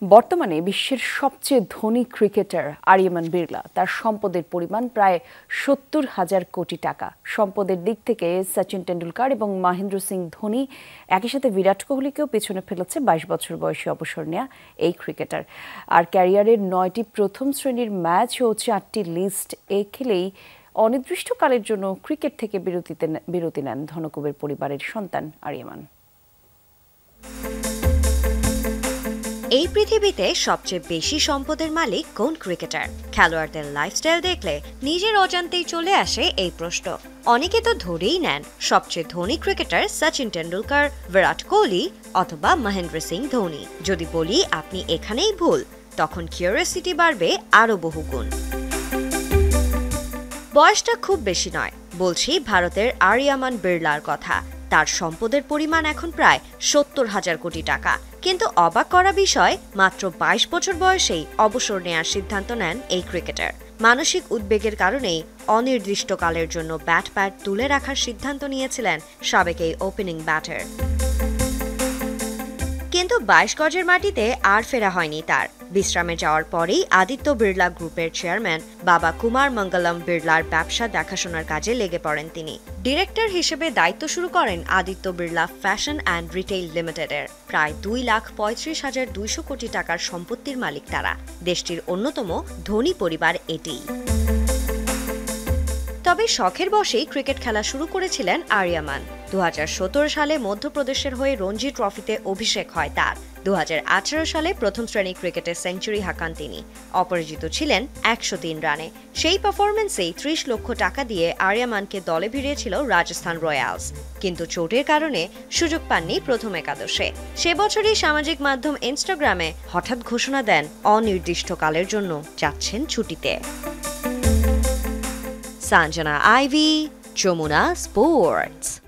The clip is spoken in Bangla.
বর্তমানে বিশ্বের সবচেয়ে ধনী ক্রিকেটার আরিয়ামান বিড়লা তার সম্পদের পরিমাণ প্রায় ৭০,০০০ কোটি টাকা। সম্পদের দিক থেকে সচিন টেন্ডুলকার এবং মহেন্দ্র সিং ধোনি একই সাথে বিরাট কোহলিকেও পেছনে ফেলেছে ২২ বছর বয়সে অবসর নেওয়া এই ক্রিকেটার। আর ক্যারিয়ারের ৯টি প্রথম শ্রেণীর ম্যাচ ও ৪টি লিস্ট খেলেই অনির্দিষ্টকালের জন্য ক্রিকেট থেকে বিরতি নেন ধনকুবের পরিবারের সন্তান আরিয়ামান। এই পৃথিবীতে সবচেয়ে বেশি সম্পদের মালিক কোন ক্রিকেটার? খেলোয়াড়দের লাইফস্টাইল দেখলে নিজের অজান্তেই চলে আসে এই প্রশ্ন। অনেকে তো ধরেই নেন সবচেয়ে ধনী ক্রিকেটার সচিন টেন্ডুলকার, বিরাট কোহলি অথবা মহেন্দ্র সিং ধোনি। যদি বলি আপনি এখানেই ভুল, তখন কিউরিওসিটি বাড়বে আরো বহুগুণ। বয়সটা খুব বেশি নয়, বলছি ভারতের আরিয়ামান বিড়লার কথা। তার সম্পদের পরিমাণ এখন প্রায় ৭০,০০০ কোটি টাকা। কিন্তু অবাক করা বিষয়, মাত্র ২২ বছর বয়সেই অবসর নেওয়ার সিদ্ধান্ত নেন এই ক্রিকেটার। মানসিক উদ্বেগের কারণেই অনির্দিষ্টকালের জন্য ব্যাট তুলে রাখার সিদ্ধান্ত নিয়েছিলেন সাবেক এই ওপেনিং ব্যাটার। কিন্তু ২২ গজের মাটিতে আর ফেরা হয়নি তার। বিশ্রামে যাওয়ার পরেই আদিত্য বিড়লা গ্রুপের চেয়ারম্যান বাবা কুমার মঙ্গলম বিড়লার ব্যবসা দেখাশোনার কাজে লেগে পড়েন তিনি। ডিরেক্টর হিসেবে দায়িত্ব শুরু করেন Aditya Birla fashion and retail লিমিটেডের। প্রায় ২,৩৫,২০০ কোটি টাকার সম্পত্তির মালিক তারা। দেশটির অন্যতম ধনী পরিবার এটিই। তবে শখের বশেই ক্রিকেট খেলা শুরু করেছিলেন আরিয়ামান। ২০১৭ সালে মধ্যপ্রদেশের হয়ে রঞ্জি ট্রফিতে অভিষেক হয় তার। ২০১৮ সালে প্রথম শ্রেণী ক্রিকেটে সেঞ্চুরি হাঁকান তিনি। অপরাজিত ছিলেন ১০৩ রানে। সেই পারফরমেন্সেই ৩০ লক্ষ টাকা দিয়ে আরিয়ামানকে দলে ভিড়িয়েছিল রাজস্থান রয়্যালস। কিন্তু চোটের কারণে সুযোগ পাননি প্রথম একাদশে। সে বছরই সামাজিক মাধ্যম ইনস্টাগ্রামে হঠাৎ ঘোষণা দেন অনির্দিষ্টকালের জন্য যাচ্ছেন ছুটিতে। Sanjana Ivy, Jomuna Sports.